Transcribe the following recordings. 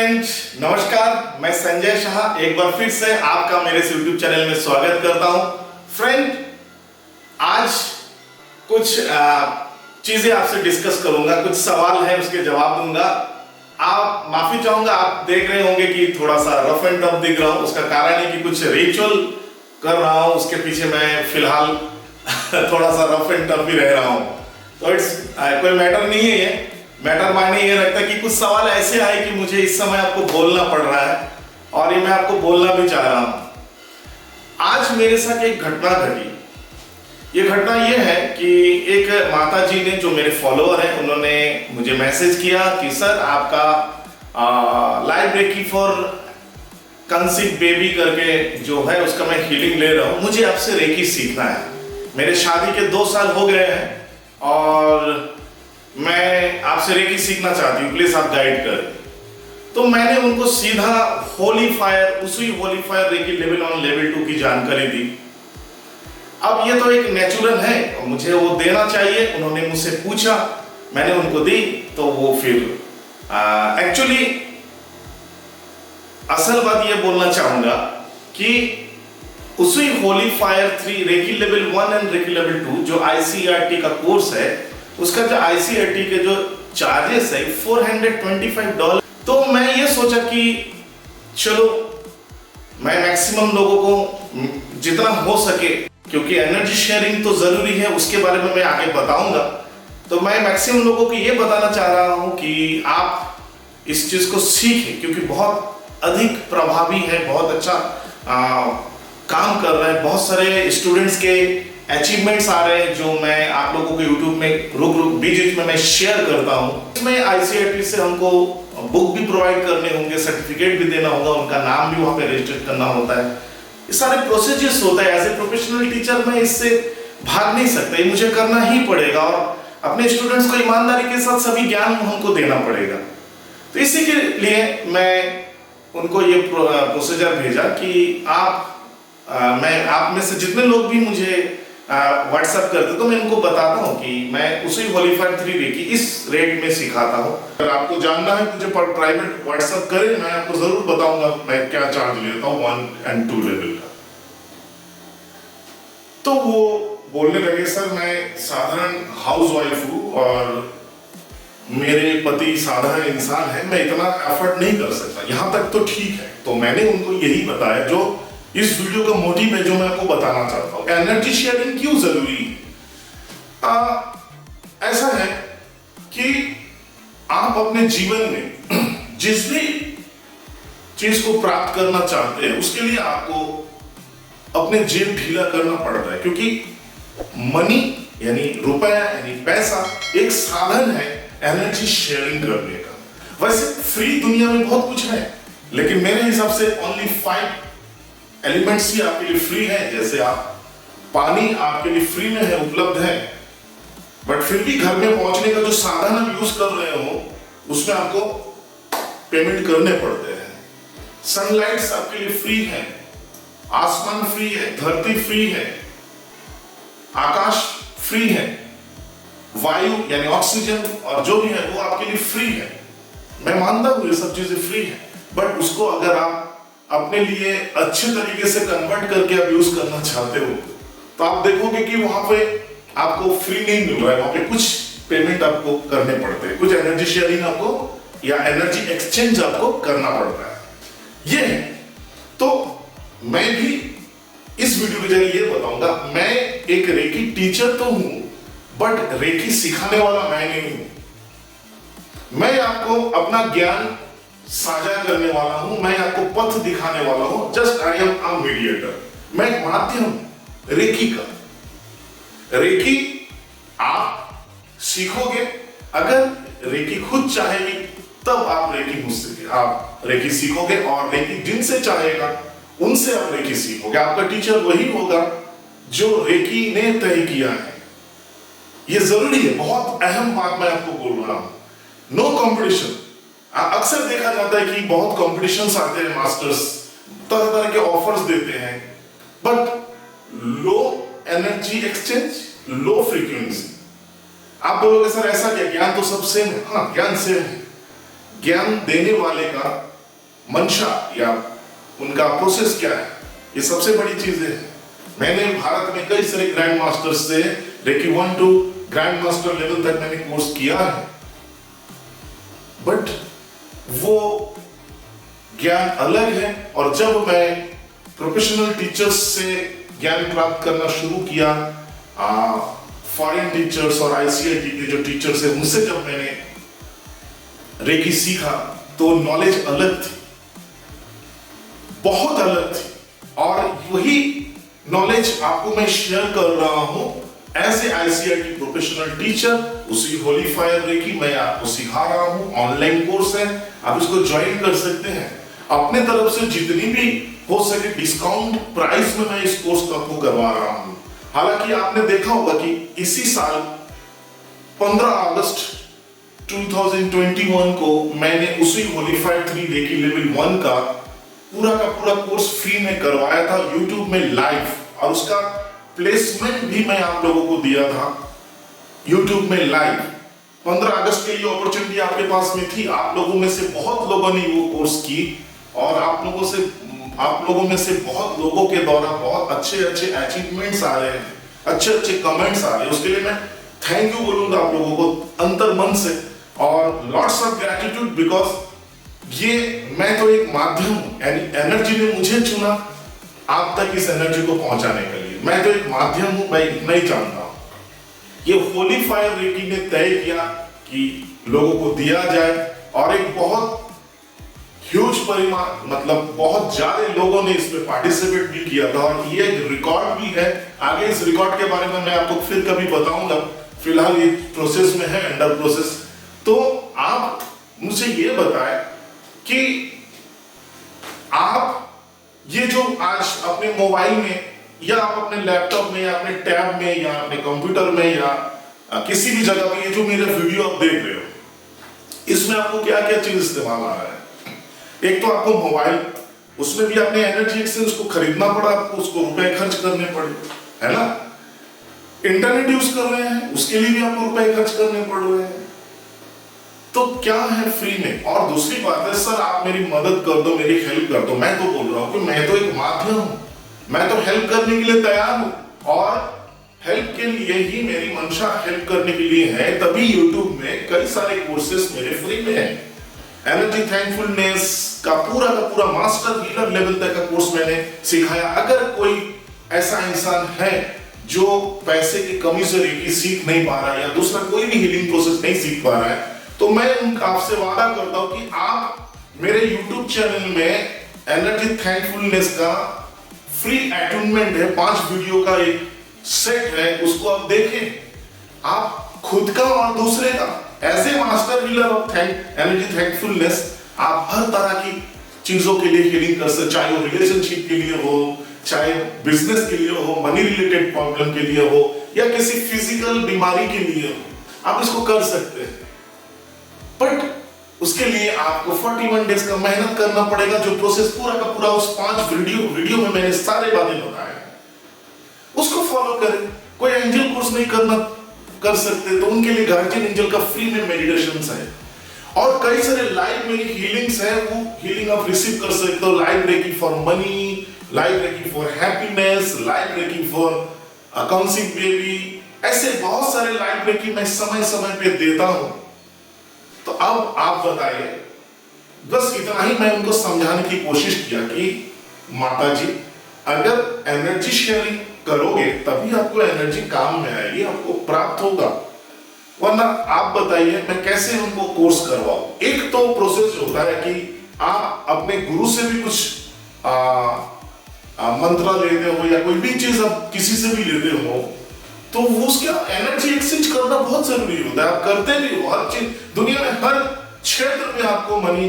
Friends, नमस्कार। मैं संजय शाह एक बार फिर से आपका मेरे इस YouTube चैनल में स्वागत करता हूं। फ्रेंड, आज कुछ चीजें आपसे डिस्कस करूंगा, कुछ सवाल है उसके जवाब दूंगा। आप माफी चाहूंगा, आप देख रहे होंगे कि थोड़ा सा रफ एंड टफ दिख रहा हूं। उसका कारण है कि कुछ रिचुअल कर रहा हूं, उसके पीछे मैं फिलहाल थोड़ा सा रफ एंड टफ भी रह रहा हूं। तो इट्स कोई मैटर नहीं है। ये मैटर मायने ये रखता है कि कुछ सवाल ऐसे आए कि मुझे इस समय आपको बोलना पड़ रहा है और ये मैं आपको बोलना भी चाह रहा हूं। आज मेरे साथ एक घटना घटी। ये घटना ये है कि एक माता जी ने, जो मेरे फॉलोअर हैं, उन्होंने मुझे मैसेज किया कि सर आपका live reiki for conceive baby करके जो है उसका मैं हीलिंग ले रहा हूं, मुझे आपसे रेकी सीखना है। मेरे शादी के 2 साल हो गए हैं और मैं आपसे रेकी सीखना चाहती हूँ, प्लीज आप गाइड करें। तो मैंने उनको सीधा होली फायर, उसी holy fire reiki level 1 level 2 की जानकारी दी। अब ये तो एक नेचुरल है और मुझे वो देना चाहिए। उन्होंने मुझसे पूछा, मैंने उनको दी। तो वो फिर एक्चुअली असल बात ये बोलना चाहूंगा कि उसी holy fire 3 reiki level 1 and reiki level 2 जो ICRT का कोर्स है, उसका जो ICRT के जो चार्जेस है $425। तो मैं ये सोचा कि चलो मैं मैक्सिमम लोगों को जितना हो सके, क्योंकि एनर्जी शेयरिंग तो जरूरी है, उसके बारे में मैं आगे बताऊंगा। तो मैं मैक्सिमम लोगों को ये बताना चाह रहा हूं कि आप इस चीज को सीखें, क्योंकि बहुत अधिक प्रभावी है, बहुत अच्छा काम कर रहा है। बहुत सारे स्टूडेंट्स के अचीवमेंट्स आ रहे हैं जो मैं आप लोगों को YouTube में रुक बीच में मैं शेयर करता हूं। इसमें ICRT से हमको बुक भी प्रोवाइड करने होंगे, सर्टिफिकेट भी देना होगा, उनका नाम भी वहां पे रजिस्टर करना होता है। ये सारे प्रोसीजर्स होता है। एज ए प्रोफेशनल टीचर मैं इससे भाग नहीं सकता, ये मुझे करना ही पड़ेगा और अपने स्टूडेंट्स को ईमानदारी के साथ सभी ज्ञान हमको देना पड़ेगा। तो इसी के लिए मैं उनको ये प्रोसीजर भेजा कि मैं आप में से जितने लोग भी मुझे व्हाट्सएप करते तो मैं इनको बताता हूँ कि मैं उसी होली फायर 3 रेकी इस रेट में सिखाता हूँ। अगर आपको जानना है मुझे प्राइवेट व्हाट्सएप करें, मैं आपको जरूर बताऊंगा मैं क्या चार्ज लेता हूँ 1 और 2 लेवल का। तो वो बोलने लगे, सर मैं साधारण हाउस वाइफ हूँ और मेरे पति साधारण इंसान है, मैं इतना एफर्ट नहीं कर सकता। यहाँ तक तो ठीक है। तो मैंने उनको यही बताया जो इस वीडियो का मोटिव है, जो मैं आपको बताना चाहता हूं। एनर्जी शेयरिंग क्यों जरूरी है? ऐसा है कि आप अपने जीवन में जिस भी चीज को प्राप्त करना चाहते हैं, उसके लिए आपको अपने जेब ढीला करना पड़ता है, क्योंकि मनी यानी रुपया यानी पैसा एक साधन है एनर्जी शेयरिंग करने का। वैसे फ्री दुनिया में बहुत कुछ है, लेकिन मेरे हिसाब से ओनली 5 एलिमेंट्स ही आपके लिए फ्री है। जैसे आप पानी आपके लिए फ्री में है, उपलब्ध है, बट फिर भी घर में पहुंचने का जो साधन आप यूज कर रहे हो उसमें आपको पेमेंट करने पड़ते हैं। सनलाइट आपके लिए फ्री है, आसमान फ्री है, धरती फ्री है, आकाश फ्री है, वायु यानी ऑक्सीजन और जो भी है वो आपके लिए फ्री है। मैं मानता हूं ये सब चीजें फ्री है, बट उसको अगर आप अपने लिए अच्छे तरीके से कन्वर्ट करके आप यूज करना चाहते हो तो आप देखोगे कि वहां पे आपको फ्री नहीं मिल रहा है, वहां पे कुछ पेमेंट आपको करने पड़ते हैं, कुछ एनर्जी शेयरिंग आपको या एनर्जी एक्सचेंज आपको करना पड़ता है। ये है। तो मैं भी इस वीडियो के जरिए ये बताऊंगा, मैं एक रेकी टीचर तो हूं, बट रेकी सिखाने वाला मैं नहीं हूं। मैं आपको अपना ज्ञान साझा करने वाला हूं, मैं आपको पथ दिखाने वाला हूं। Just I am a mediator. मैं एक माध्यम रेकी का। रेकी आप सीखोगे, अगर रेकी खुद चाहेगी तब आप रेकी मुझसे आप रेकी सीखोगे, और रेकी जिनसे चाहेगा उनसे आप रेकी सीखोगे। आपका टीचर वही होगा जो रेकी ने तय किया है। यह जरूरी है, बहुत अहम बात मैं आपको बोल रहा हूं। No competition. अक्सर देखा जाता है कि बहुत कॉम्पिटिशन्स आते हैं, मास्टर्स तरह तरह के ऑफर्स देते हैं, but low energy exchange, low frequency. आप बोलोगे सर ऐसा क्या, ज्ञान तो सब सेम है। हाँ, ज्ञान सेम है। ज्ञान देने वाले का मंशा या उनका प्रोसेस क्या है, ये सबसे बड़ी चीजें हैं। मैंने भारत में कई सारे ग्रैंड मास्टर्स से reiki 1 to grand master level तक मैंने कोर्स किया है, बट वो ज्ञान अलग है। और जब मैं प्रोफेशनल टीचर्स से ज्ञान प्राप्त करना शुरू किया, फॉरेन टीचर्स और आईसीआईटी के जो टीचर्स हैं उनसे जब मैंने रेकी सीखा तो नॉलेज अलग थी, बहुत अलग थी। और वही नॉलेज आपको मैं शेयर कर रहा हूं as a ICIT professional teacher. उसी होली फायर रेकी मैं आपको सिखा रहा हूं, ऑनलाइन कोर्स है, आप इसको ज्वाइन कर सकते हैं। अपने तरफ से जितनी भी हो सके डिस्काउंट प्राइस में मैं इस कोर्स को करवा रहा हूं। हालांकि आपने देखा होगा कि इसी साल 15 अगस्त 2021 को मैंने उसी होली फायर 3 रेकी लेवल 1 का पूरा कोर्स फ्री में करवाया था यूट्यूब में लाइव, और उसका प्लेसमेंट भी मैं आप लोगों को दिया था यूट्यूब में लाइव। 15 अगस्त के लिए अपॉर्चुनिटी आपके पास में थी। आप लोगों में से बहुत लोगों ने वो कोर्स की, और आप लोगों में से बहुत लोगों के द्वारा बहुत अच्छे अचीवमेंट्स आ रहे हैं, अच्छे कमेंट्स आ रहे हैं। उसके लिए मैं थैंक यू बोलूंगा आप लोगों को अंतर मन से, और लॉट्स ऑफ ग्रेटिट्यूड, बिकॉज ये मैं तो एक माध्यम हूं, एनर्जी ने मुझे चुना आप तक इस एनर्जी को पहुंचाने के लिए। मैं तो एक माध्यम हूं, मैं इतना ही जानता हूं। ये होली फायर रेकी ने तय किया कि लोगों को दिया जाए, और एक बहुत ह्यूज परिमाण, मतलब बहुत ज्यादा लोगों ने इसमें पार्टिसिपेट भी किया था, और ये एक रिकॉर्ड भी है। आगे इस रिकॉर्ड के बारे में मैं आपको फिर कभी बताऊंगा, फिलहाल ये प्रोसेस में है, अंडर प्रोसेस। तो आप मुझे ये बताएं कि आप ये जो आज अपने मोबाइल में या आप अपने लैपटॉप में या अपने टैब में या अपने कंप्यूटर में या किसी भी जगह पे ये जो मेरा वीडियो आप देख रहे हो, इसमें आपको क्या क्या चीज इस्तेमाल आ रहा है। एक तो आपको मोबाइल, उसमें भी आपने एनर्जी एक्सचेंज को खरीदना पड़ा, आपको उसको रुपए खर्च करने पड़े, है ना। इंटरनेट यूज कर रहे हैं, उसके लिए भी आपको रुपए खर्च करने पड़ रहे हैं। तो क्या है फ्री में। और दूसरी बात है, सर आप मेरी मदद कर दो, मेरी हेल्प कर दो। मैं तो बोल रहा हूं कि मैं तो एक माध्यम हूं, मैं तो हेल्प करने के लिए तैयार हूं, और हेल्प के लिए ही मेरी मंशा हेल्प करने के लिए है। तभी यूट्यूब में कई सारे कोर्सेस मेरे फ्री में हैं। एनर्जी थैंकफुलनेस का पूरा मास्टर हीलर लेवल तक का कोर्स मैंने सिखाया। अगर कोई ऐसा इंसान है जो पैसे की कमी से रेकी सीख नहीं पा रहा है या दूसरा कोई भी हीलिंग प्रोसेस नहीं सीख पा रहा है, तो मैं आपसे वादा करता हूं कि आप मेरे YouTube चैनल में एनर्जी थैंकफुलनेस का फ्री अटूनमेंट है, 5 वीडियो का एक सेट है, उसको आप देखें। आप खुद का और दूसरे का as a master healer of energy thankfulness आप हर तरह की चीजों के लिए हीलिंग कर सकते, चाहे वो रिलेशनशिप के लिए हो, चाहे बिजनेस के लिए हो, मनी रिलेटेड प्रॉब्लम के लिए हो, या किसी फिजिकल बीमारी के लिए हो, आप इसको कर सकते हैं। बट उसके लिए आपको 41 डेज का मेहनत करना पड़ेगा, जो प्रोसेस पूरा का पूरा उस 5 वीडियो में मैंने सारे बातें बताए, उसको फॉलो करें। कोई एंजल कोर्स नहीं कर सकते तो उनके लिए गार्जियन एंजल का फ्री में मेडिटेशंस है, और कई सारे लाइव मेरी हीलिंग्स है, वो हीलिंग आप रिसीव कर सकते हो। Live reiki for money, live reiki for happiness, live reiki for counselling baby, ऐसे बहुत सारे लाइव रेकी मैं समय पे देता हूं। तो अब आप बताइए, बस इतना ही मैं उनको समझाने की कोशिश किया कि माता जी अगर एनर्जी शेयरिंग करोगे तभी आपको एनर्जी काम में आएगी, आपको प्राप्त होगा, वरना आप बताइए मैं कैसे उनको कोर्स करवाऊं। एक तो प्रोसेस होता है कि आप अपने गुरु से भी कुछ मंत्र लेते हो या कोई भी चीज आप किसी से भी लेते हो, तो वो उसका एनर्जी एक्सचेंज करना बहुत जरूरी होता है। आप करते भी हो, हर चीज दुनिया में हर क्षेत्र में आपको मनी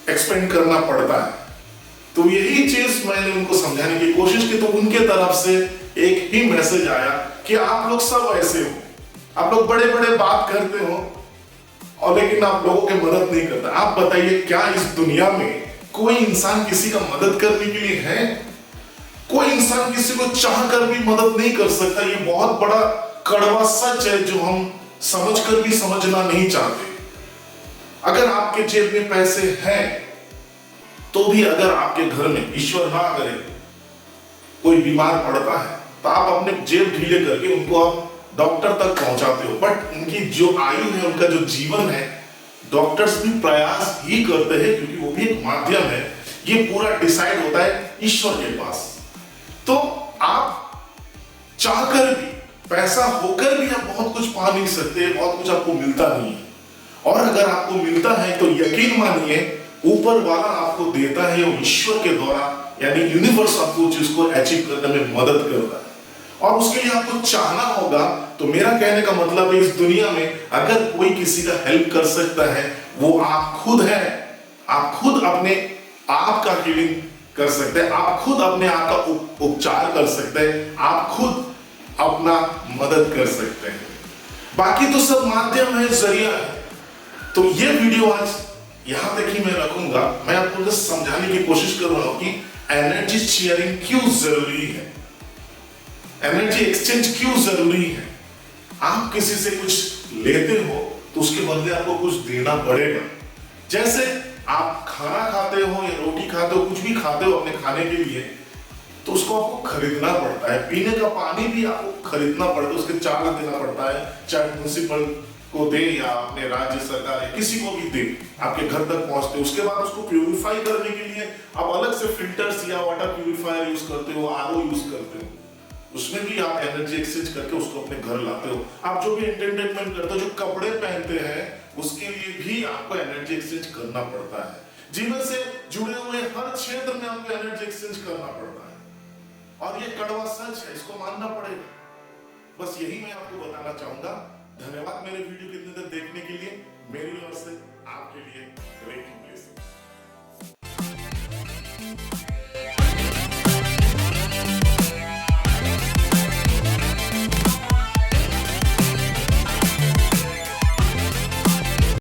एक्सपेंड करना पड़ता है। तो यही चीज मैंने उनको समझाने की कोशिश की, तो उनके तरफ से एक ही मैसेज आया कि आप लोग सब ऐसे हो, आप लोग बड़े बड़े बात करते हो और लेकिन आप लोगों की मदद नहीं करते। आप बताइए क्या इस दुनिया में कोई इंसान किसी का मदद करने के लिए है? कोई इंसान किसी को चाह कर भी मदद नहीं कर सकता। ये बहुत बड़ा कड़वा सच है जो हम समझकर भी समझना नहीं चाहते। अगर आपके जेब में पैसे हैं तो भी अगर आपके घर में ईश्वर ना करे कोई बीमार पड़ता है तो आप अपने जेब ढीले करके उनको आप डॉक्टर तक पहुंचाते हो, बट उनकी जो आयु है, उनका जो जीवन है, डॉक्टर्स भी प्रयास ही करते हैं क्योंकि वो भी एक माध्यम है। ये पूरा डिसाइड होता है ईश्वर के पास। तो आप चाहकर भी, पैसा होकर भी आप बहुत कुछ पा नहीं सकते, बहुत कुछ आपको मिलता नहीं है। और अगर आपको मिलता है तो यकीन मानिए ऊपर वाला आपको देता है, वो ईश्वर के द्वारा, यानी यूनिवर्स आपको चीज को अचीव करने में मदद करता है। और उसके लिए आपको चाहना होगा। तो मेरा कहने का मतलब है, इस दुनिया में अगर कोई किसी का हेल्प कर सकता है वो आप खुद है। आप खुद अपने आप का हीलिंग कर सकते हैं, आप खुद अपने आप का उपचार कर सकते हैं, आप खुद अपना मदद कर सकते हैं। बाकी तो सब माध्यम है, जरिया है। तो ये वीडियो आज यहां तक ही मैं रखूंगा। मैं आपको बस समझाने की कोशिश कर रहा हूं कि एनर्जी शेयरिंग क्यों जरूरी है, एनर्जी एक्सचेंज क्यों जरूरी है। आप किसी से कुछ लेते हो तो उसके बदले आपको कुछ देना पड़ेगा। जैसे आप खाना खाते हो या रोटी खाते हो, कुछ भी खाते हो अपने खाने के लिए, तो उसको आपको खरीदना पड़ता है। पीने का पानी भी आपको खरीदना पड़ता है, उसके चार्ज देना पड़ता है, चाहे म्युनिसिपल को दे या अपने राज्य सरकार या किसी को भी दे, आपके घर तक पहुंचते। उसके बाद उसको प्यूरिफाई करने के लिए आप अलग से फिल्टर्स या वाटर प्यूरिफायर यूज करते हो, आरओ यूज करते हो। उसमें भी आप एनर्जी एक्सचेंज करके उसको अपने घर लाते हो। आप जो भी एंटरटेनमेंट करते हो, जो कपड़े पहनते हैं, उसके लिए भी आपको एनर्जी एक्सचेंज करना पड़ता है। जीवन से जुड़े हुए हर क्षेत्र में आपको एनर्जी एक्सचेंज करना पड़ता है। और ये कड़वा सच है, इसको मानना पड़ेगा। बस यही मैं आपको बताना चाहूंगा। धन्यवाद मेरे वीडियो को इतने देर देखने के लिए।